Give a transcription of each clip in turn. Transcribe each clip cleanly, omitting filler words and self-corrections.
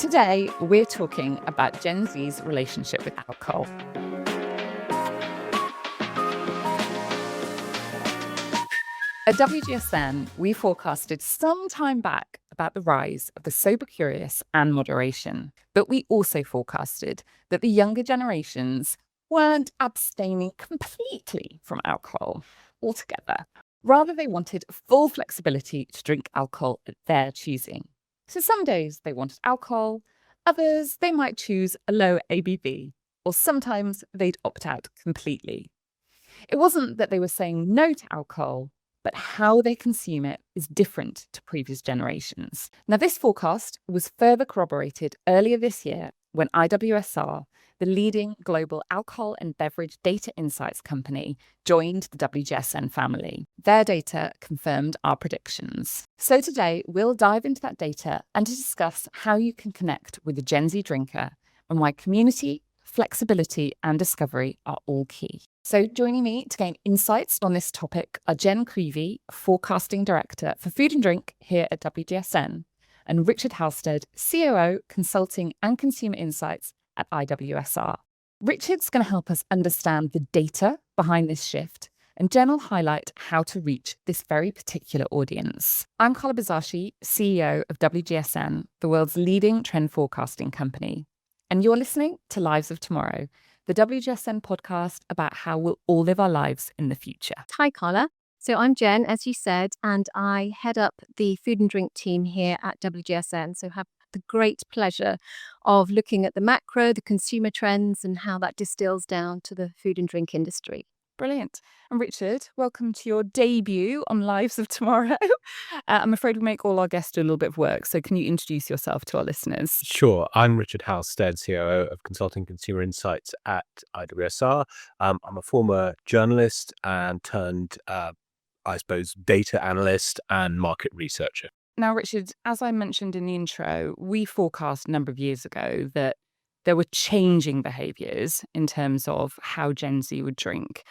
Today, we're talking about Gen Z's relationship with alcohol. At WGSN, we forecasted some time back about the rise of the sober curious and moderation. But we also forecasted that the younger generations weren't abstaining completely from alcohol altogether. Rather, they wanted full flexibility to drink alcohol at their choosing. So some days they wanted alcohol, others they might choose a low ABV, or sometimes they'd opt out completely. It wasn't that they were saying no to alcohol, but how they consume it is different to previous generations. Now, this forecast was further corroborated earlier this year when IWSR, the leading global alcohol and beverage data insights company, joined the WGSN family. Their data confirmed our predictions. So today, we'll dive into that data and to discuss how you can connect with the Gen Z drinker and why community, flexibility, and discovery are all key. So joining me to gain insights on this topic are Jen Creevy, Forecasting Director for Food and Drink here at WGSN, and Richard Halstead, COO, Consulting and Consumer Insights at IWSR. Richard's going to help us understand the data behind this shift, and Jen will highlight how to reach this very particular audience. I'm Carla Buzasi, CEO of WGSN, the world's leading trend forecasting company. And you're listening to Lives of Tomorrow, the WGSN podcast about how we'll all live our lives in the future. Hi, Carla. So I'm Jen, as you said, and I head up the food and drink team here at WGSN. So have the great pleasure of looking at the macro, the consumer trends, and how that distills down to the food and drink industry. Brilliant. And Richard, welcome to your debut on Lives of Tomorrow. I'm afraid we make all our guests do a little bit of work, so can you introduce yourself to our listeners? Sure. I'm Richard Halstead, COO of Consulting Consumer Insights at IWSR. I'm a former journalist and turned, data analyst and market researcher. Now, Richard, as I mentioned in the intro, we forecast a number of years ago that there were changing behaviours in terms of how Gen Z would drink.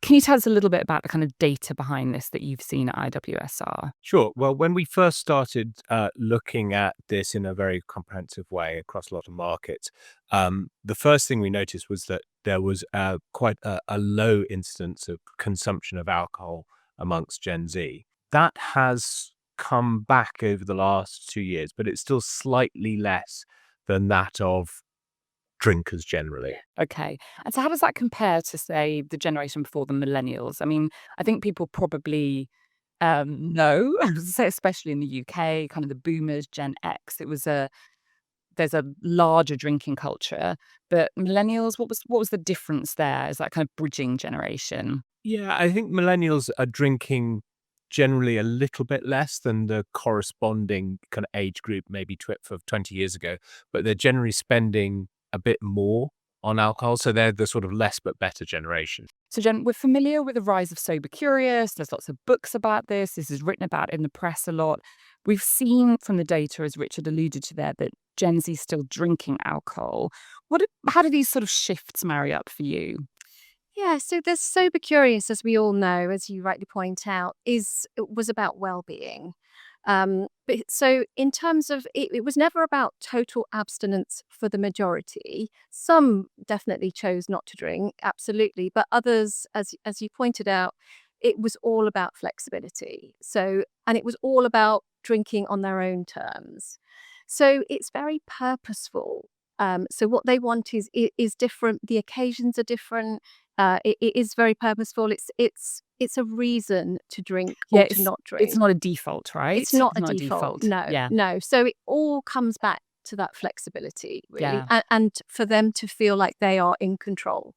Can you tell us a little bit about the kind of data behind this that you've seen at IWSR? Sure. Well, when we first started looking at this in a very comprehensive way across a lot of markets, the first thing we noticed was that there was quite a low incidence of consumption of alcohol amongst Gen Z. That has come back over the last 2 years, but it's still slightly less than that of drinkers generally. Okay. And so how does that compare to, say, the generation before, the millennials? I mean, I think people probably know, say especially in the UK, kind of the boomers, Gen X, there's a larger drinking culture. But millennials, what was the difference there? Is that kind of bridging generation? Yeah, I think millennials are drinking generally a little bit less than the corresponding kind of age group, maybe of 20 years ago, but they're generally spending a bit more on alcohol. So they're the sort of less but better generation. So, Jen, we're familiar with the rise of sober curious. There's lots of books about this. This is written about in the press a lot. We've seen from the data, as Richard alluded to there, that Gen Z is still drinking alcohol. How do these sort of shifts marry up for you? Yeah, so the sober curious, as we all know, as you rightly point out, was about well-being. But so in terms of it was never about total abstinence for the majority. Some definitely chose not to drink, absolutely, but others, as you pointed out, it was all about flexibility. So, and it was all about drinking on their own terms. So it's very purposeful. So what they want is different. The occasions are different. It is very purposeful. It's a reason to drink or to not drink. It's not a default, right? It's not a default. No, Yeah. no. So it all comes back to that flexibility, really, Yeah. and for them to feel like they are in control.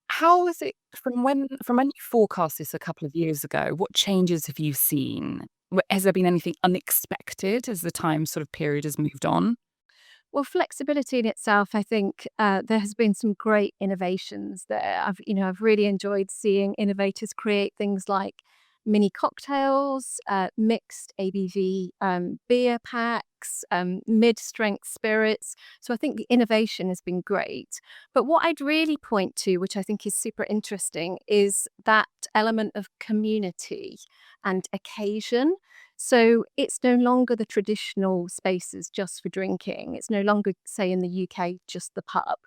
How is it from when you forecast this a couple of years ago? What changes have you seen? Has there been anything unexpected as the time sort of period has moved on? Well, flexibility in itself, I think there has been some great innovations there. I've really enjoyed seeing innovators create things like mini cocktails, mixed ABV beer packs, mid-strength spirits. So I think the innovation has been great. But what I'd really point to, which I think is super interesting, is that element of community and occasion. So it's no longer the traditional spaces just for drinking. It's no longer, say, in the UK, just the pub.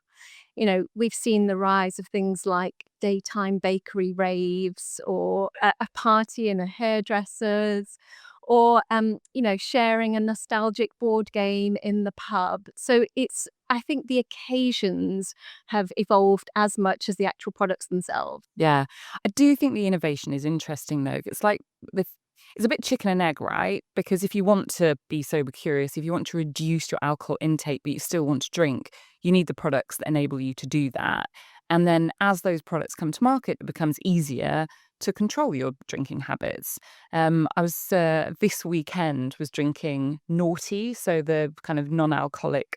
We've seen the rise of things like daytime bakery raves or a party in a hairdresser's or, sharing a nostalgic board game in the pub. So I think the occasions have evolved as much as the actual products themselves. Yeah. I do think the innovation is interesting though. It's like the it's a bit chicken and egg, right? Because if you want to be sober curious, if you want to reduce your alcohol intake, but you still want to drink, you need the products that enable you to do that. And then as those products come to market, it becomes easier to control your drinking habits. I was this weekend was drinking Naughty, so the kind of non-alcoholic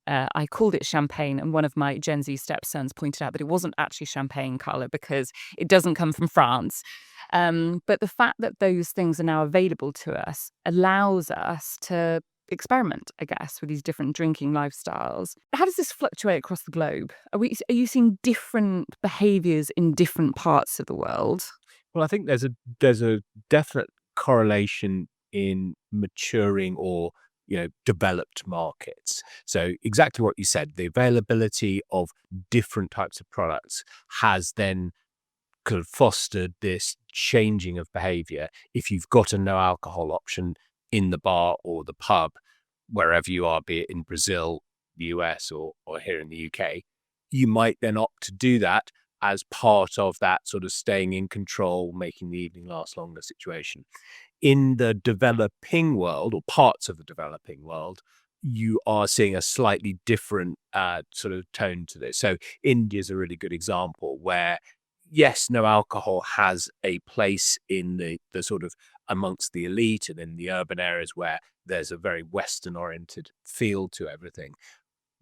I called it champagne, and one of my Gen Z stepsons pointed out that it wasn't actually champagne, Carla, because it doesn't come from France. But the fact that those things are now available to us allows us to experiment, I guess, with these different drinking lifestyles. How does this fluctuate across the globe? Are you seeing different behaviours in different parts of the world? Well, I think there's a definite correlation in maturing or developed markets. So exactly what you said, the availability of different types of products has then kind of fostered this changing of behavior. If you've got a no alcohol option in the bar or the pub, wherever you are, be it in Brazil, the US, or here in the UK, you might then opt to do that as part of that sort of staying in control, making the evening last longer situation. In the developing world, or parts of the developing world, you are seeing a slightly different sort of tone to this. So India is a really good example where, yes, no alcohol has a place in the sort of amongst the elite and in the urban areas where there's a very Western oriented feel to everything.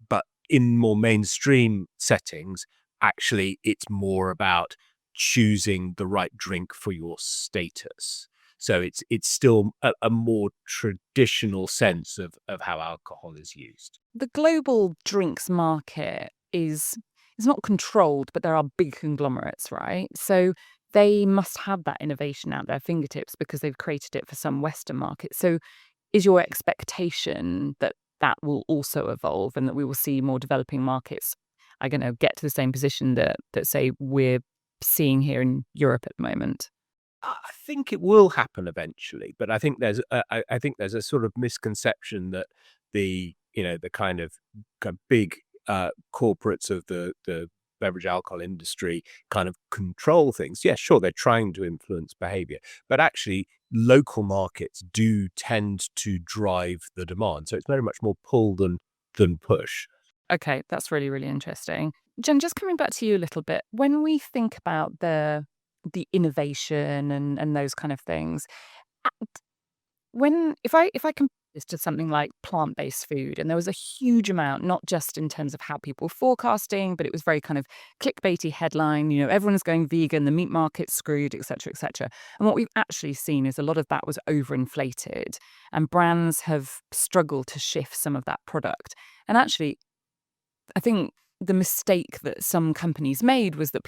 But in more mainstream settings, actually, it's more about choosing the right drink for your status. So it's still a more traditional sense of how alcohol is used. The global drinks market is not controlled, but there are big conglomerates, right? So they must have that innovation at their fingertips because they've created it for some Western market. So is your expectation that that will also evolve and that we will see more developing markets are going to get to the same position that say we're seeing here in Europe at the moment? I think it will happen eventually, but I think there's a sort of misconception that the kind of big corporates of the beverage alcohol industry kind of control things. Yeah, sure, they're trying to influence behavior, but actually local markets do tend to drive the demand. So it's very much more pull than push. Okay, that's really, really interesting. Jen, just coming back to you a little bit, when we think about the innovation and those kind of things, when if I compare this to something like plant-based food, and there was a huge amount, not just in terms of how people were forecasting, but it was very kind of clickbaity headline, everyone's going vegan, the meat market's screwed, et cetera, et cetera. And what we've actually seen is a lot of that was overinflated, and brands have struggled to shift some of that product. And actually, I think the mistake that some companies made was that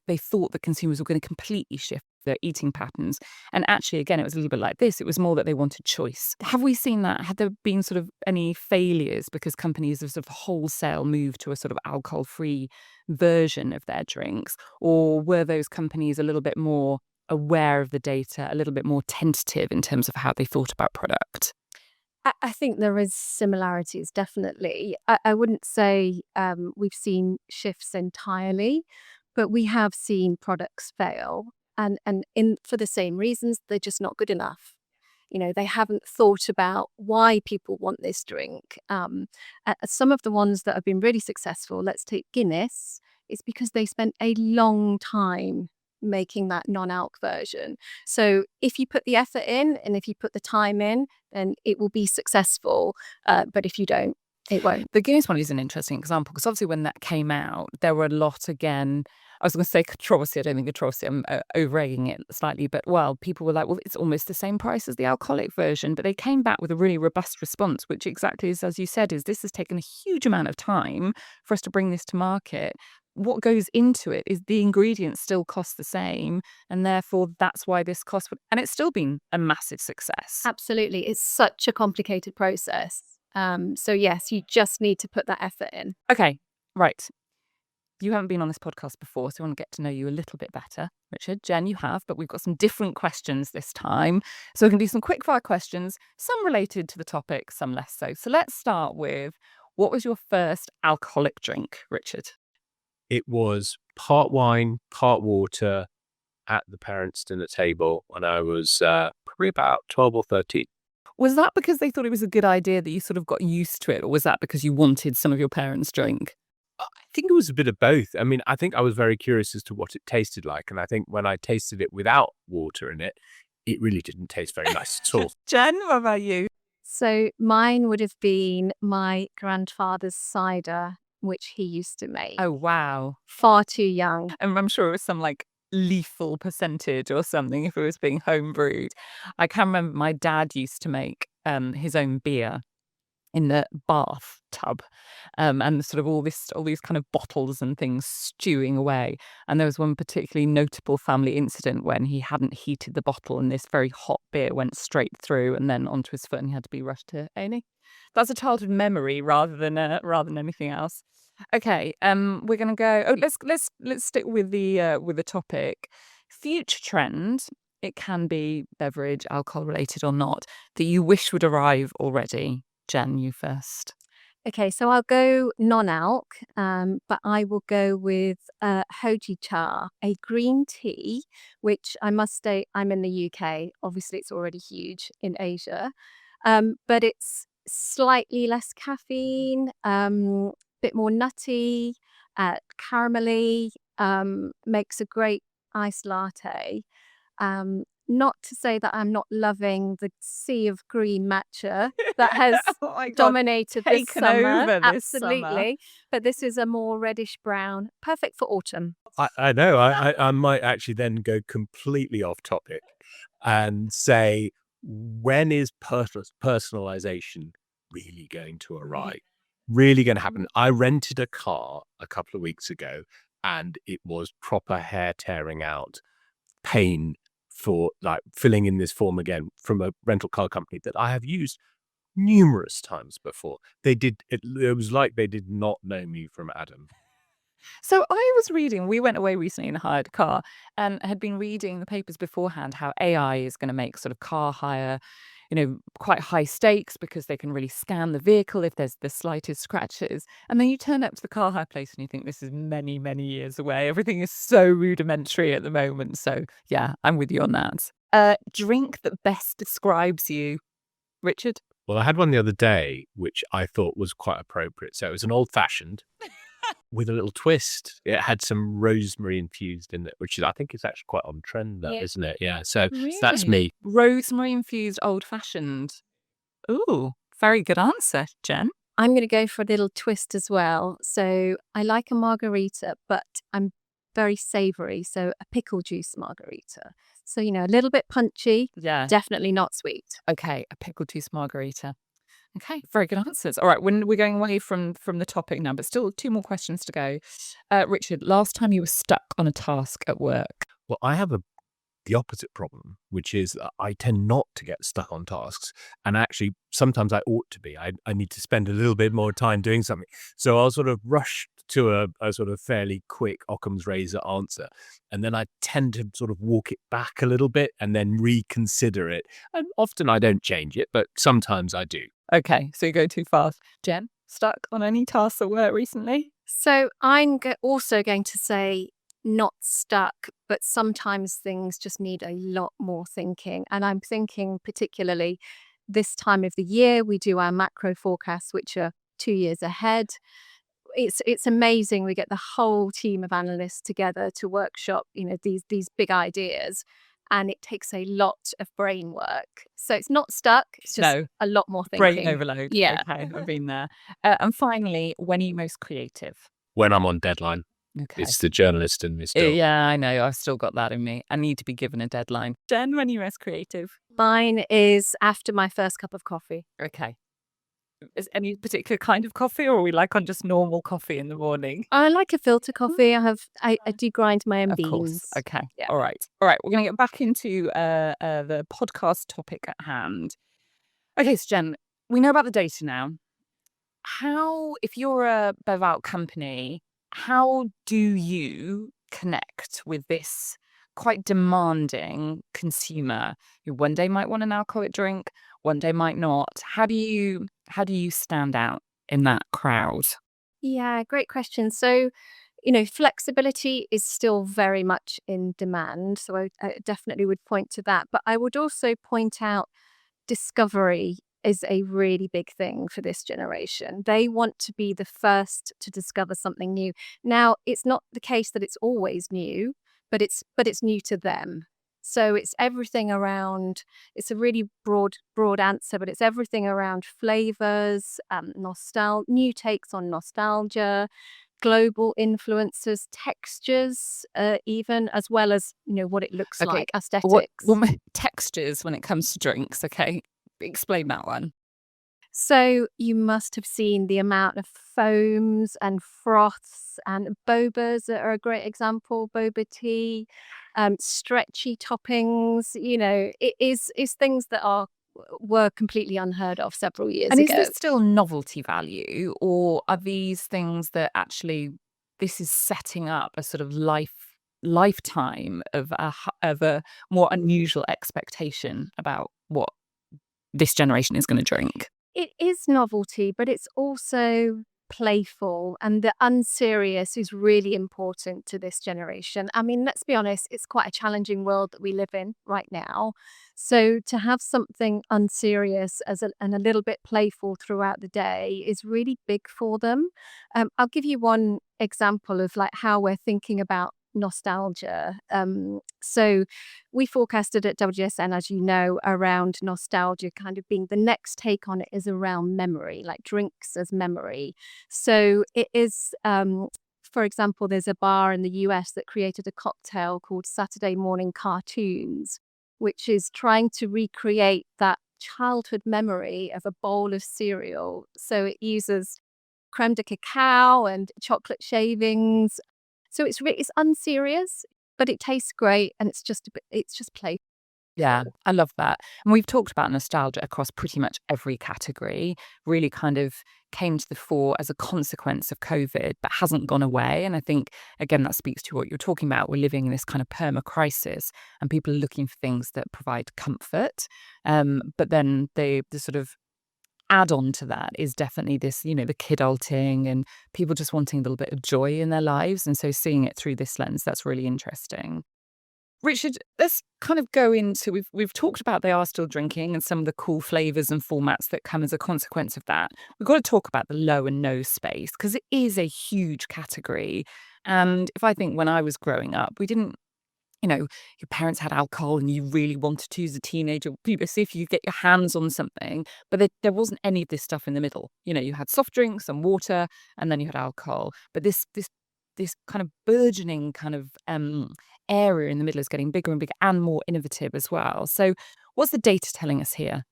they thought that consumers were going to completely shift their eating patterns. And actually, again, it was a little bit like this. It was more that they wanted choice. Have we seen that? Had there been sort of any failures because companies have sort of wholesale moved to a sort of alcohol-free version of their drinks? Or were those companies a little bit more aware of the data, a little bit more tentative in terms of how they thought about product? I think there is similarities, definitely. I wouldn't say we've seen shifts entirely, but we have seen products fail, and in for the same reasons, they're just not good enough. They haven't thought about why people want this drink. Some of the ones that have been really successful, let's take Guinness, is because they spent a long time making that non-alc version. So if you put the effort in and if you put the time in, then it will be successful. But if you don't, it won't. The Guinness one is an interesting example because obviously when that came out, there were a lot again. I was going to say controversy. I don't think controversy. I'm over-egging it slightly, but people were like, well, it's almost the same price as the alcoholic version. But they came back with a really robust response, which exactly is, as you said, is this has taken a huge amount of time for us to bring this to market. what goes into it is the ingredients still cost the same, and therefore that's why this cost, and it's still been a massive success. Absolutely. It's such a complicated process. So yes, you just need to put that effort in. Okay, right. You haven't been on this podcast before, so I want to get to know you a little bit better. Richard, Jen, you have, but we've got some different questions this time. So we can do some quick fire questions, some related to the topic, some less so. So let's start with, what was your first alcoholic drink, Richard? It was part wine, part water at the parents' dinner table when I was probably about 12 or 13. Was that because they thought it was a good idea that you sort of got used to it, or was that because you wanted some of your parents' drink? I think it was a bit of both. I mean, I think I was very curious as to what it tasted like. And I think when I tasted it without water in it, it really didn't taste very nice at all. Jen, what about you? So mine would have been my grandfather's cider, which he used to make. Oh, wow. Far too young. And I'm sure it was some like lethal percentage or something if it was being home brewed. I can remember my dad used to make his own beer in the bathtub, and sort of all these kind of bottles and things stewing away. And there was one particularly notable family incident when he hadn't heated the bottle, and this very hot beer went straight through and then onto his foot, and he had to be rushed to A&E. That's a childhood memory rather than anything else. Okay, we're gonna go. Oh, let's stick with the topic. Future trend. It can be beverage, alcohol related or not, that you wish would arrive already. Jen, you first. Okay, so I'll go non-alc, but I will go with hoji cha, a green tea, which I must state I'm in the UK. Obviously, it's already huge in Asia, but it's slightly less caffeine, bit more nutty, caramelly, makes a great iced latte. Not to say that I'm not loving the sea of green matcha that has Oh my God, dominated this taken summer. over this summer. Absolutely. But this is a more reddish brown, perfect for autumn. I know. I might actually then go completely off topic and say, when is personalization really going to arrive? Really going to happen? I rented a car a couple of weeks ago, and it was proper hair tearing out pain for like filling in this form again from a rental car company that I have used numerous times before. It was like they did not know me from Adam. So I was reading, we went away recently and hired a car, and had been reading the papers beforehand how AI is going to make sort of car hire, quite high stakes because they can really scan the vehicle if there's the slightest scratches. And then you turn up to the car hire place and you think this is many, many years away. Everything is so rudimentary at the moment. So yeah, I'm with you on that. Drink that best describes you, Richard? Well, I had one the other day, which I thought was quite appropriate. So it was an old fashioned with a little twist. It had some rosemary infused in it, which I think is actually quite on trend, Yeah. isn't it? Yeah. So that's me. Rosemary infused old fashioned. Ooh, very good answer, Jen. I'm going to go for a little twist as well. So I like a margarita, but I'm very savory. So a pickle juice margarita. So, a little bit punchy, Yeah. definitely not sweet. Okay, a pickle juice margarita. Okay, very good answers. All right, when we're going away from the topic now, but still 2 more questions to go. Richard, last time you were stuck on a task at work. Well, I have the opposite problem, which is that I tend not to get stuck on tasks. And actually, sometimes I ought to be. I need to spend a little bit more time doing something. So I'll sort of rush to a sort of fairly quick Occam's razor answer. And then I tend to sort of walk it back a little bit and then reconsider it. And often I don't change it, but sometimes I do. Okay, so you go too fast. Jen, stuck on any tasks at work recently? So I'm also going to say not stuck, but sometimes things just need a lot more thinking. And I'm thinking particularly this time of the year, we do our macro forecasts, which are 2 years ahead. It's amazing. We get the whole team of analysts together to workshop, these big ideas. And it takes a lot of brain work. So it's not stuck. It's just a lot more thinking. Brain overload. Yeah. Okay, I've been there. And finally, when are you most creative? When I'm on deadline. Okay. It's the journalist in me still. Yeah, I know. I've still got that in me. I need to be given a deadline. Jen, when are you most creative? Mine is after my first cup of coffee. Okay. Is any particular kind of coffee, or are we like on just normal coffee in the morning? I like a filter coffee. I do grind my own Of course. beans. Okay. Yeah. All right. All right. We're going to get back into the podcast topic at hand. Okay, so Jen, we know about the data now. How, if you're a bev out company, how do you connect with this quite demanding consumer who one day might want an alcoholic drink, one day might not? How do you stand out in that crowd? Yeah, great question. So, flexibility is still very much in demand. So I definitely would point to that. But I would also point out discovery is a really big thing for this generation. They want to be the first to discover something new. Now, it's not the case that it's always new, but it's new to them. So it's everything around. It's a really broad answer, but it's everything around flavors, new takes on nostalgia, global influences, textures, even as well as what it looks Okay. like, What aesthetics. textures when it comes to drinks? Okay, explain that one. So you must have seen the amount of foams and froths and bobas are a great example. Boba tea, stretchy toppings. It is things that were completely unheard of several years And is ago. this still novelty value, or are these things that actually this is setting up a sort of lifetime of a more unusual expectation about what this generation is going to drink? It is novelty, but it's also playful, and the unserious is really important to this generation. I mean, let's be honest, it's quite a challenging world that we live in right now. So to have something unserious and a little bit playful throughout the day is really big for them. I'll give you one example of like how we're thinking about nostalgia. So we forecasted at WGSN, as you know, around nostalgia kind of being the next take on it is around memory, like drinks as memory. So it is, for example, there's a bar in the US that created a cocktail called Saturday Morning Cartoons, which is trying to recreate that childhood memory of a bowl of cereal. So it uses creme de cacao and chocolate shavings. So it's unserious, but it tastes great, and it's just playful. Yeah, I love that. And we've talked about nostalgia across pretty much every category, really kind of came to the fore as a consequence of COVID, but hasn't gone away. And I think, again, that speaks to what you're talking about. We're living in this kind of perma crisis, and people are looking for things that provide comfort. But then the sort of add on to that is definitely this, the kidulting and people just wanting a little bit of joy in their lives. And so seeing it through this lens, that's really interesting. Richard, let's kind of go into we've talked about they are still drinking and some of the cool flavors and formats that come as a consequence of that. We've got to talk about the low and no space because it is a huge category. And if I think when I was growing up, we didn't, your parents had alcohol and you really wanted to as a teenager, people see if you get your hands on something, but there wasn't any of this stuff in the middle. You had soft drinks and water, and then you had alcohol. But this kind of burgeoning kind of area in the middle is getting bigger and bigger and more innovative as well. So what's the data telling us here?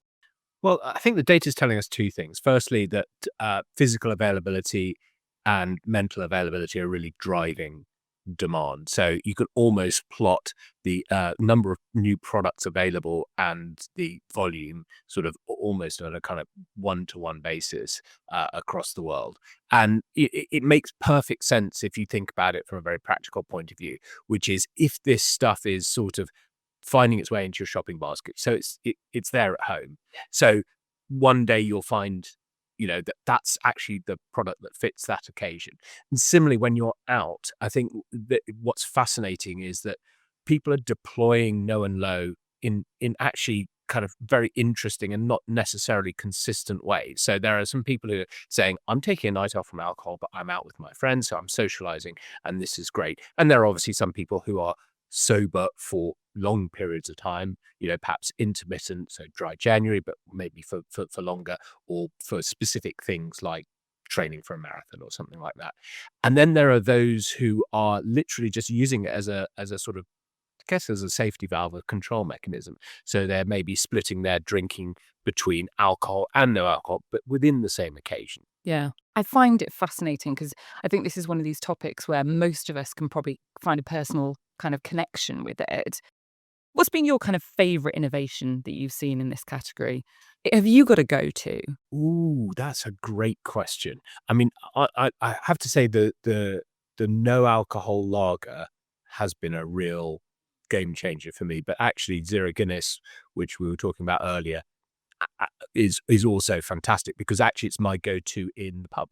Well, I think the data is telling us two things. Firstly, that physical availability and mental availability are really driving demand. So you could almost plot the number of new products available and the volume sort of almost on a kind of one-to-one basis across the world. And it makes perfect sense if you think about it from a very practical point of view, which is if this stuff is sort of finding its way into your shopping basket. So it's there at home. So one day you'll find, that's actually the product that fits that occasion. And similarly, when you're out, I think that what's fascinating is that people are deploying no and low in actually kind of very interesting and not necessarily consistent ways. So there are some people who are saying, I'm taking a night off from alcohol, but I'm out with my friends, so I'm socializing, and this is great. And there are obviously some people who are sober for long periods of time, perhaps intermittent, so dry January, but maybe for longer, or for specific things like training for a marathon or something like that. And then there are those who are literally just using it as a sort of guess as a safety valve, a control mechanism. So they're maybe splitting their drinking between alcohol and no alcohol, but within the same occasion. Yeah. I find it fascinating because I think this is one of these topics where most of us can probably find a personal kind of connection with it. What's been your kind of favorite innovation that you've seen in this category? Have you got a go-to? Ooh, that's a great question. I mean, I have to say the no alcohol lager has been a real game changer for me. But actually, Zero Guinness, which we were talking about earlier, is also fantastic because actually it's my go-to in the pub.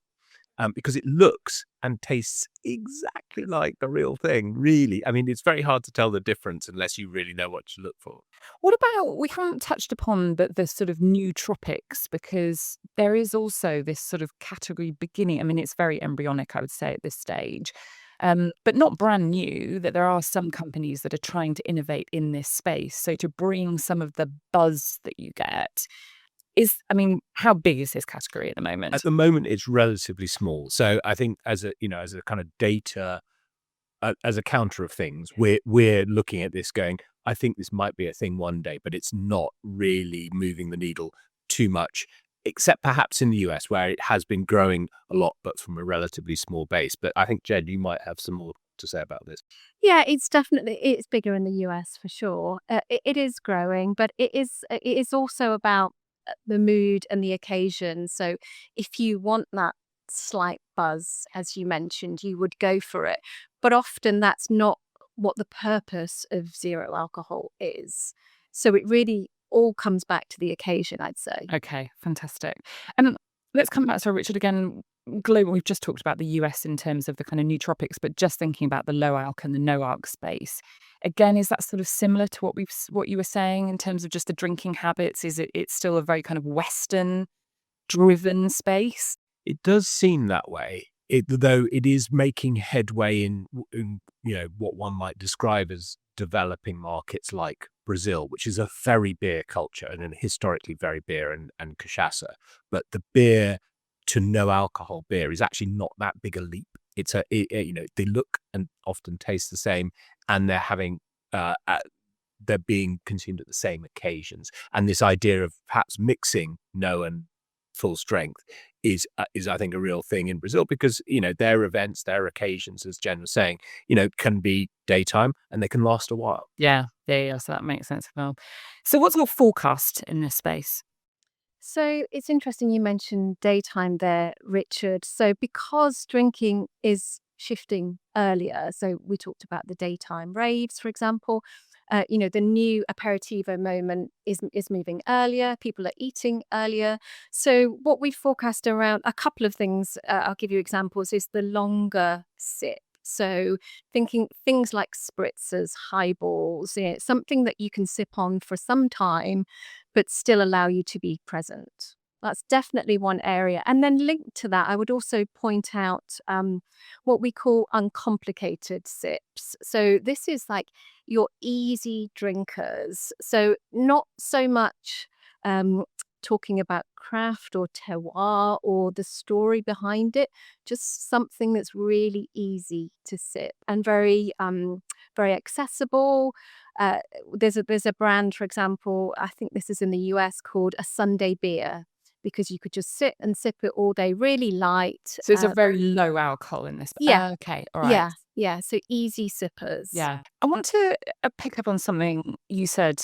Because it looks and tastes exactly like the real thing, really. I mean, it's very hard to tell the difference unless you really know what to look for. What about, we haven't touched upon the sort of new tropics, because there is also this sort of category beginning. I mean, it's very embryonic, I would say, at this stage, but not brand new, that there are some companies that are trying to innovate in this space. So to bring some of the buzz that you get I mean, how big is this category at the moment? At the moment, it's relatively small. So I think as a kind of data, as a counter of things, we're looking at this going, I think this might be a thing one day, but it's not really moving the needle too much, except perhaps in the US where it has been growing a lot, but from a relatively small base. But I think, Jed, you might have some more to say about this. Yeah, it's bigger in the US for sure. It is growing, but it is also about the mood and the occasion. So if you want that slight buzz, as you mentioned, you would go for it. But often that's not what the purpose of zero alcohol is. So it really all comes back to the occasion, I'd say. Okay, fantastic. Let's come back. So, Richard, again, global. We've just talked about the US in terms of the kind of nootropics, but just thinking about the low alc and the no alc space. Again, is that sort of similar to what you were saying in terms of just the drinking habits? It's still a very kind of Western driven space? It does seem that way, though it is making headway in what one might describe as developing markets like Brazil, which is a very beer culture and historically very beer and cachaça. But the beer to no alcohol beer is actually not that big a leap. They look and often taste the same, and they're being consumed at the same occasions. And this idea of perhaps mixing no and full strength is I think a real thing in Brazil, because their events, their occasions, as Jen was saying, can be daytime and they can last a while. Yeah. So that makes sense as well. So, what's your forecast in this space? So it's interesting you mentioned daytime there, Richard. So because drinking is shifting earlier, so we talked about the daytime raves, for example. The new aperitivo moment is moving earlier. People are eating earlier. So what we forecast around a couple of things, I'll give you examples, is the longer sip. So thinking things like spritzers, highballs, something that you can sip on for some time, but still allow you to be present. That's definitely one area. And then linked to that, I would also point out what we call uncomplicated sips. So this is like your easy drinkers. So not so much talking about craft or terroir or the story behind it, just something that's really easy to sip and very accessible. There's a brand, for example, I think this is in the US, called a Sunday beer, because you could just sit and sip it all day, really light. So it's a very low alcohol in this. Yeah. Okay. All right. Yeah. So easy sippers. Yeah. I want to pick up on something you said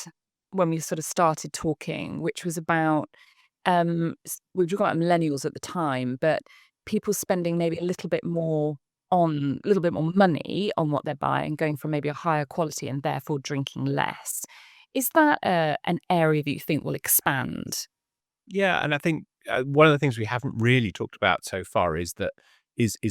when we sort of started talking, which was about, we were talking about millennials at the time, but people spending maybe a little bit more money on what they're buying, going for maybe a higher quality and therefore drinking less. Is that an area that you think will expand? Yeah, and I think one of the things we haven't really talked about so far is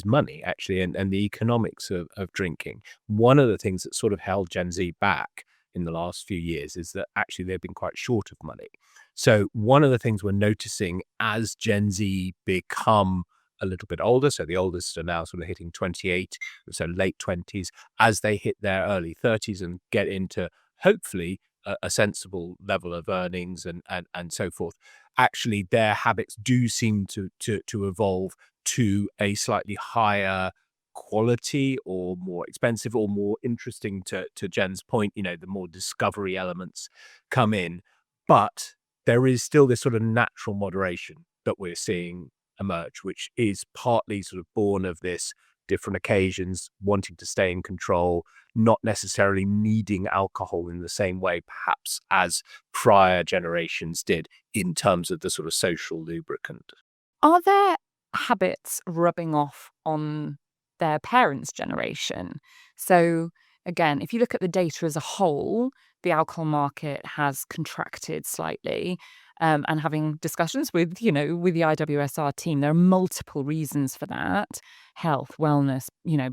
money, actually, and the economics of drinking. One of the things that sort of held Gen Z back in the last few years is that actually they've been quite short of money. So one of the things we're noticing as Gen Z become a little bit older, so the oldest are now sort of hitting 28, so late 20s, as they hit their early 30s and get into hopefully a sensible level of earnings and so forth, actually their habits do seem to evolve to a slightly higher quality or more expensive or more interesting, to Jen's point, the more discovery elements come in. But there is still this sort of natural moderation that we're seeing emerge, which is partly sort of born of this different occasions, wanting to stay in control, not necessarily needing alcohol in the same way, perhaps, as prior generations did in terms of the sort of social lubricant. Are there habits rubbing off on their parents' generation? So, again, if you look at the data as a whole, the alcohol market has contracted slightly. And having discussions with, with the IWSR team, there are multiple reasons for that: health, wellness,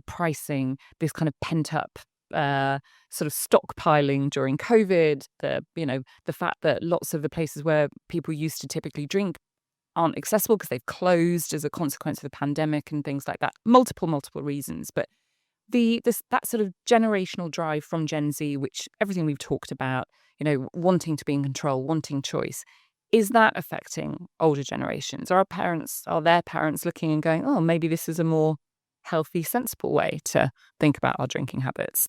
pricing, this kind of pent up sort of stockpiling during COVID, the fact that lots of the places where people used to typically drink aren't accessible because they've closed as a consequence of the pandemic and things like that. Multiple reasons. But that sort of generational drive from Gen Z, which everything we've talked about, wanting to be in control, wanting choice, is that affecting older generations? Are their parents looking and going, oh, maybe this is a more healthy, sensible way to think about our drinking habits?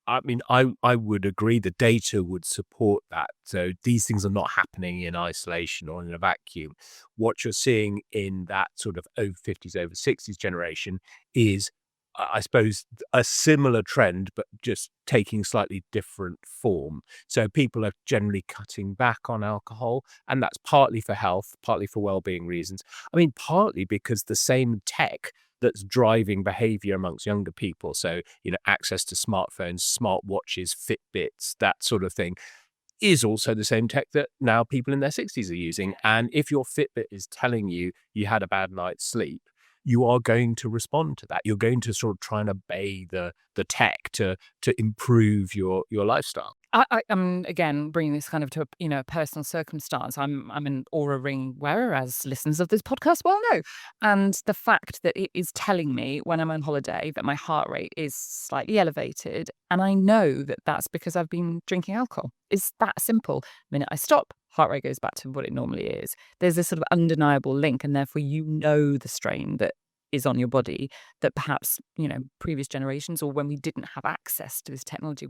I mean, I would agree the data would support that. So these things are not happening in isolation or in a vacuum. What you're seeing in that sort of over 50s, over 60s generation is, I suppose, a similar trend, but just taking slightly different form. So people are generally cutting back on alcohol, and that's partly for health, partly for well-being reasons. I mean, partly because the same tech that's driving behavior amongst younger people. So, access to smartphones, smartwatches, Fitbits, that sort of thing is also the same tech that now people in their 60s are using. And if your Fitbit is telling you you had a bad night's sleep, you are going to respond to that. You're going to sort of try and obey the tech to improve your lifestyle. I'm again bringing this kind of to a personal circumstance. I'm an Aura Ring wearer, as listeners of this podcast well know, and the fact that it is telling me when I'm on holiday that my heart rate is slightly elevated, and I know that that's because I've been drinking alcohol. It's that simple. The minute I stop, heart rate goes back to what it normally is. There's this sort of undeniable link, and therefore the strain that is on your body that perhaps previous generations, or when we didn't have access to this technology,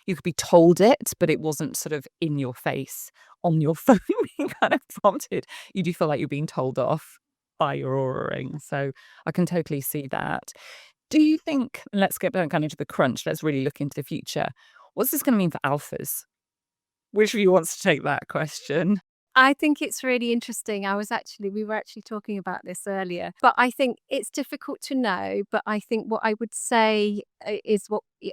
you could be told it, but it wasn't sort of in your face on your phone being kind of prompted. You do feel like you're being told off by your Aura Ring. So I can totally see that. Do you think, and let's get back kind of to the crunch, let's really look into the future. What's this going to mean for alphas? Which of you wants to take that question? I think it's really interesting. We were actually talking about this earlier, but I think it's difficult to know. But I think what I would say is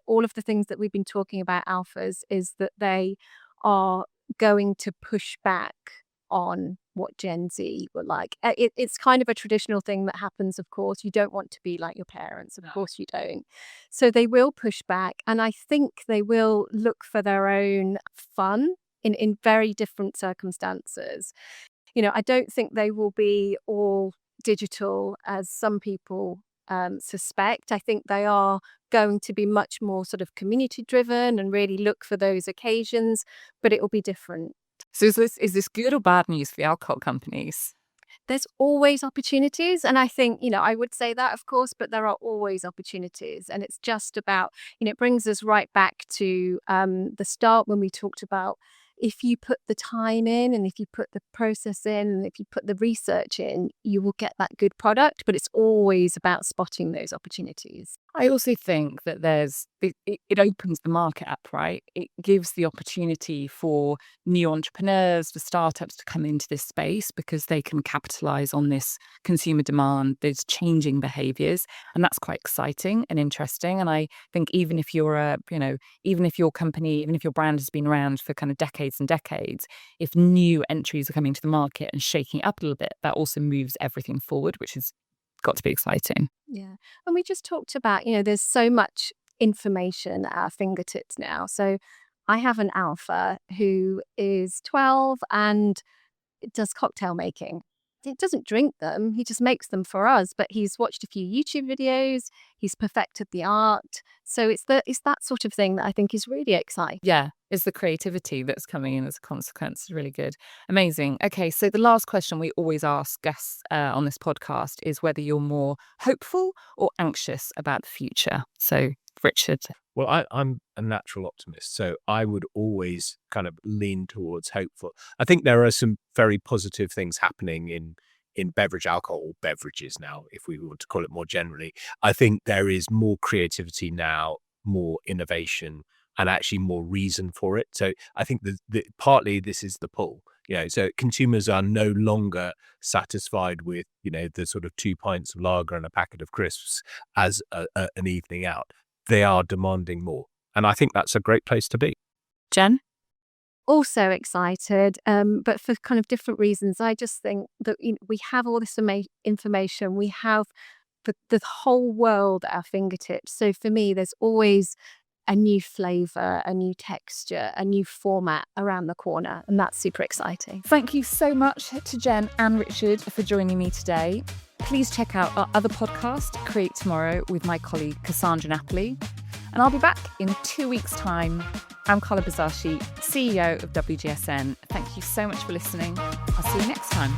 all of the things that we've been talking about alphas is that they are going to push back on what Gen Z were like. It's kind of a traditional thing that happens, of course. You don't want to be like your parents. Of course you don't. So they will push back. And I think they will look for their own fun in very different circumstances. I don't think they will be all digital as some people suspect. I think they are going to be much more sort of community driven and really look for those occasions, but it will be different. So is this good or bad news for the alcohol companies? There's always opportunities. And I think, I would say that, of course, but there are always opportunities. And it's just about, it brings us right back to the start when we talked about if you put the time in and if you put the process in and if you put the research in, you will get that good product. But it's always about spotting those opportunities. I also think that it opens the market up, right? It gives the opportunity for new entrepreneurs, for startups to come into this space because they can capitalize on this consumer demand, those changing behaviors. And that's quite exciting and interesting. And I think even if your company, even if your brand has been around for kind of decades and decades, if new entries are coming to the market and shaking it up a little bit, that also moves everything forward, which has got to be exciting. Yeah. And we just talked about, there's so much information at our fingertips now. So I have an alpha who is 12 and does cocktail making. he doesn't drink them, he just makes them for us, but he's watched a few YouTube videos, he's perfected the art. So it's that sort of thing that I think is really exciting. Yeah, it's the creativity that's coming in as a consequence. It's really good. Amazing. Okay, so the last question we always ask guests on this podcast is whether you're more hopeful or anxious about the future. So, Richard. Well, I'm a natural optimist, so I would always kind of lean towards hopeful. I think there are some very positive things happening in beverage alcohol, beverages now, if we want to call it more generally. I think there is more creativity now, more innovation, and actually more reason for it. So I think that partly this is the pull. So consumers are no longer satisfied with, the sort of 2 pints of lager and a packet of crisps as an evening out. They are demanding more. And I think that's a great place to be. Jen? Also excited, but for kind of different reasons. I just think that we have all this information. We have the whole world at our fingertips. So for me, there's always a new flavour, a new texture, a new format around the corner. And that's super exciting. Thank you so much to Jen and Richard for joining me today. Please check out our other podcast, Create Tomorrow, with my colleague Cassandra Napoli. And I'll be back in 2 weeks' time. I'm Carla Buzasi, CEO of WGSN. Thank you so much for listening. I'll see you next time.